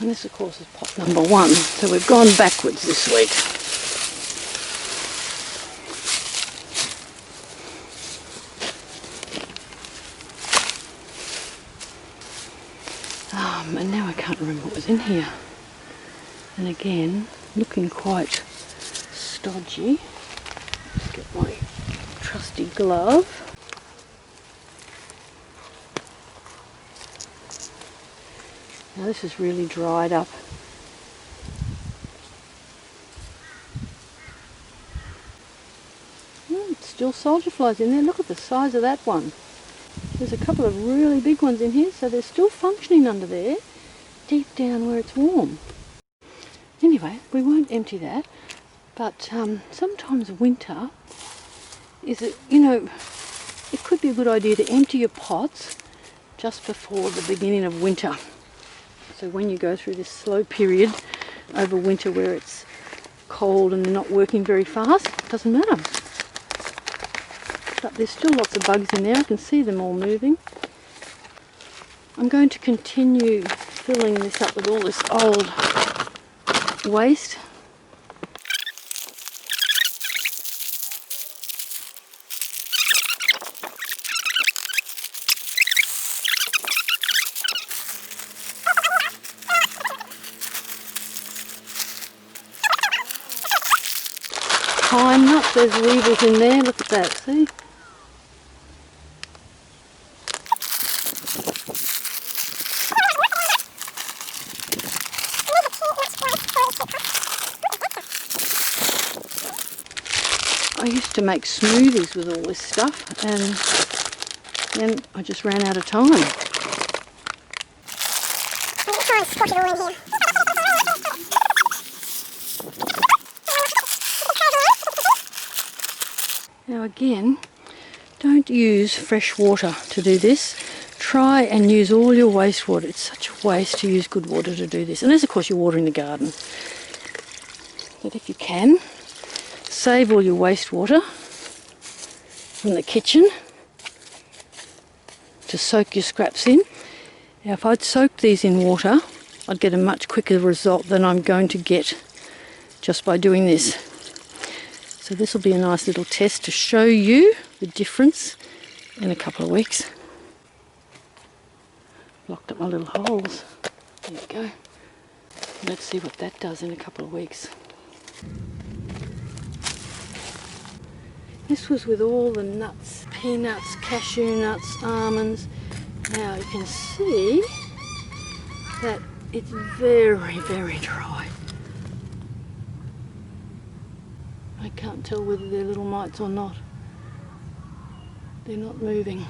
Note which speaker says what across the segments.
Speaker 1: And this of course is pot number 1, so we've gone backwards this week. And now I can't remember what was in here. And again, looking quite stodgy. Let's get my trusty glove. Now this is really dried up. Still soldier flies in there. Look at the size of that one. There's a couple of really big ones in here, so they're still functioning under there, deep down where it's warm. Anyway, we won't empty that, but sometimes winter is, it could be a good idea to empty your pots just before the beginning of winter. So when you go through this slow period over winter where it's cold and they're not working very fast, it doesn't matter. But there's still lots of bugs in there. I can see them all moving. I'm going to continue filling this up with all this old waste. Pine nuts, there's weevils in there. Look at that, see? I used to make smoothies with all this stuff, and then I just ran out of time. Now again, don't use fresh water to do this. Try and use all your wastewater. It's such a waste to use good water to do this, unless of course you're watering the garden. But if you can, save all your wastewater from the kitchen to soak your scraps in. Now if I'd soaked these in water, I'd get a much quicker result than I'm going to get just by doing this. So this will be a nice little test to show you the difference in a couple of weeks. Blocked up my little holes. There you go. Let's see what that does in a couple of weeks. This was with all the nuts, peanuts, cashew nuts, almonds. Now you can see that it's very, very dry. I can't tell whether they're little mites or not. They're not moving.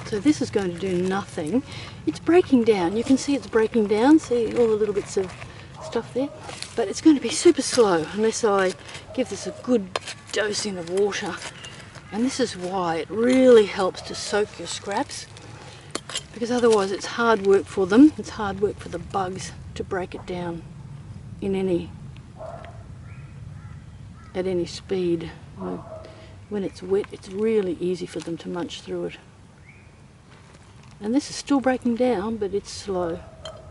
Speaker 1: So this is going to do nothing. It's breaking down. You can see it's breaking down. See all the little bits of stuff there? But it's going to be super slow unless I give this a good dosing of water. And this is why it really helps to soak your scraps, because otherwise it's hard work for them. It's hard work for the bugs to break it down at any speed. When it's wet, it's really easy for them to munch through it. And this is still breaking down, but it's slow. A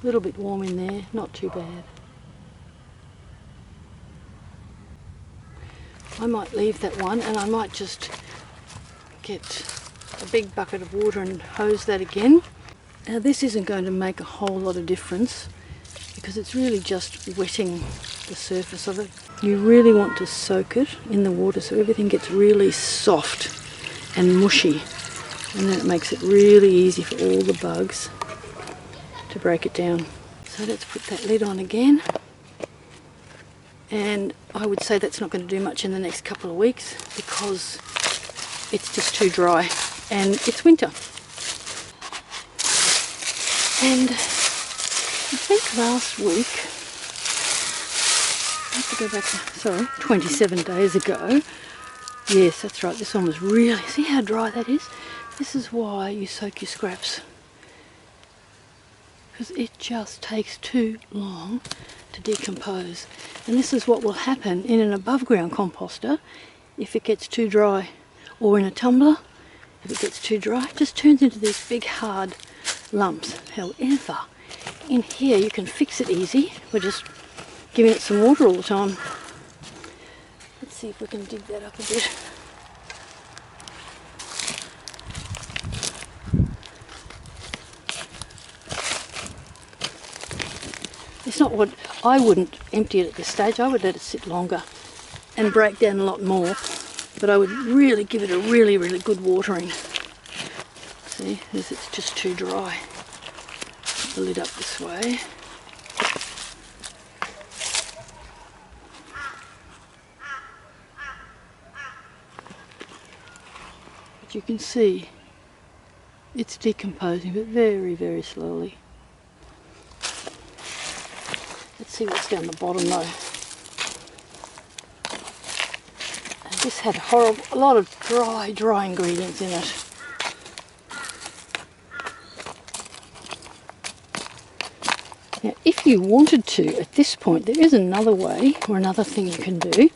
Speaker 1: little bit warm in there, not too bad. I might leave that one, and I might just get a big bucket of water and hose that again. Now this isn't going to make a whole lot of difference because it's really just wetting the surface of it. You really want to soak it in the water so everything gets really soft and mushy, and then it makes it really easy for all the bugs to break it down. So let's put that lid on again, and I would say that's not going to do much in the next couple of weeks because it's just too dry and it's winter. And I think last week, I have to go back, 27 days ago, yes that's right, this one was really, see how dry that is? This is why you soak your scraps, because it just takes too long to decompose. And this is what will happen in an above ground composter if it gets too dry, or in a tumbler if it gets too dry. It just turns into these big hard lumps. However, in here you can fix it easy. We're just giving it some water all the time. Let's see if we can dig that up a bit. It's not what I wouldn't empty it at this stage. I would let it sit longer and break down a lot more, but I would really give it a really good watering. See, it's just too dry. Put the lid up this way. But you can see it's decomposing, but very slowly. Let's see what's down the bottom though. And this had a lot of dry ingredients in it. Now, if you wanted to, at this point, there is another way, or another thing you can do.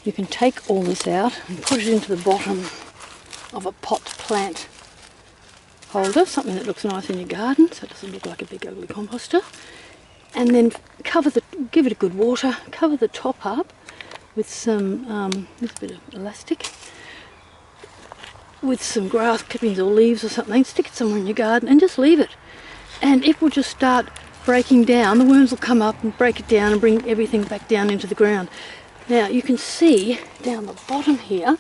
Speaker 1: You can take all this out and put it into the bottom of a pot plant holder, something that looks nice in your garden, so it doesn't look like a big ugly composter. And then give it a good water, cover the top up with some, with a bit of elastic, with some grass clippings or leaves or something, stick it somewhere in your garden and just leave it. And it will just start breaking down. The worms will come up and break it down and bring everything back down into the ground. Now you can see down the bottom here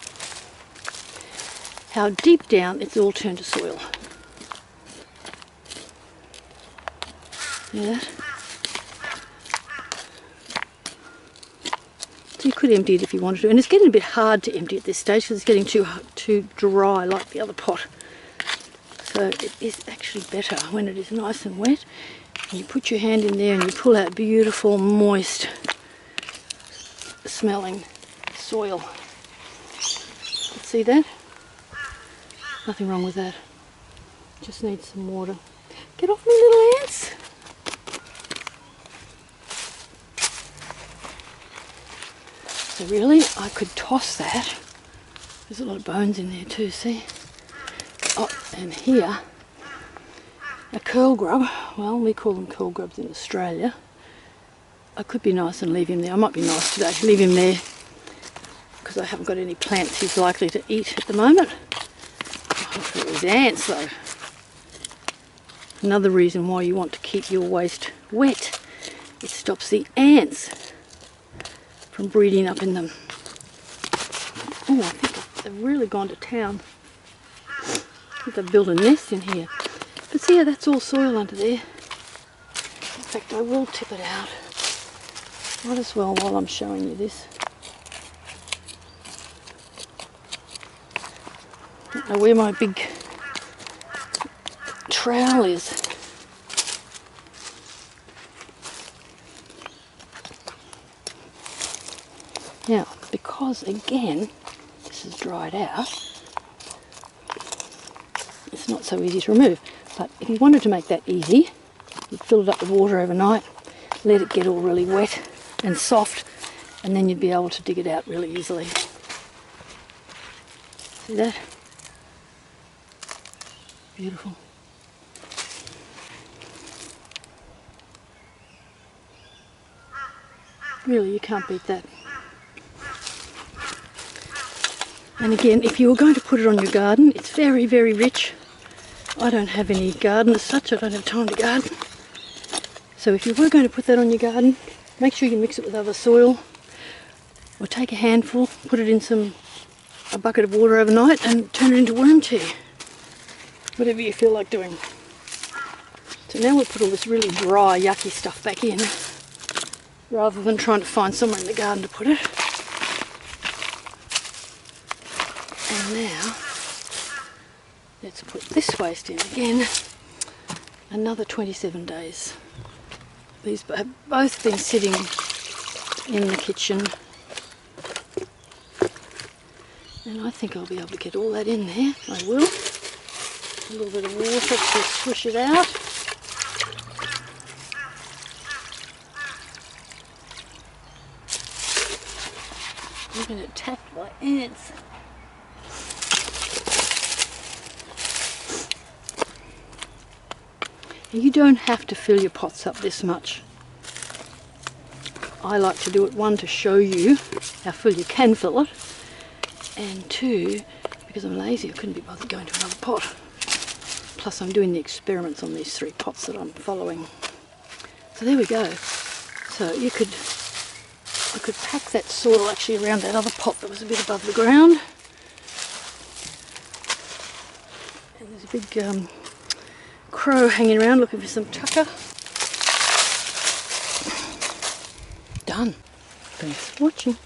Speaker 1: how deep down it's all turned to soil. See that? So you could empty it if you wanted to, and it's getting a bit hard to empty at this stage because it's getting too dry like the other pot. So it is actually better when it is nice and wet. And you put your hand in there and you pull out beautiful, moist smelling soil. See that? Nothing wrong with that. Just needs some water. Get off me, little ants! So really, I could toss that. There's a lot of bones in there too, see? Oh, and here, a curl grub. Well, we call them curl grubs in Australia. I could be nice and leave him there. I might be nice today, leave him there, because I haven't got any plants he's likely to eat at the moment. Oh, it was ants though. Another reason why you want to keep your waste wet. It stops the ants from breeding up in them. Oh, I think they've really gone to town. I think they've built a nest in here. But see how that's all soil under there? In fact, I will tip it out. Might as well while I'm showing you this. I don't know where my big trowel is. Now, because again, this is dried out, it's not so easy to remove. But if you wanted to make that easy, you'd fill it up with water overnight, let it get all really wet and soft, and then you'd be able to dig it out really easily. See that? Beautiful. Really, you can't beat that. And again, if you were going to put it on your garden, it's very rich. I don't have any garden as such, I don't have time to garden. So if you were going to put that on your garden, make sure you mix it with other soil, or take a handful, put it in a bucket of water overnight and turn it into worm tea. Whatever you feel like doing. So now we'll put all this really dry, yucky stuff back in, rather than trying to find somewhere in the garden to put it. And now, let's put this waste in again. Another 27 days. These have both been sitting in the kitchen. And I think I'll be able to get all that in there. I will. A little bit of water to swish it out. I'm going to attacked by ants. You don't have to fill your pots up this much. I like to do it, one, to show you how full you can fill it, and two, because I'm lazy, I couldn't be bothered going to another pot. Plus I'm doing the experiments on these 3 pots that I'm following. So there we go. So I could pack that soil actually around that other pot that was a bit above the ground. And there's a big crow hanging around looking for some tucker. Done. Thanks for watching.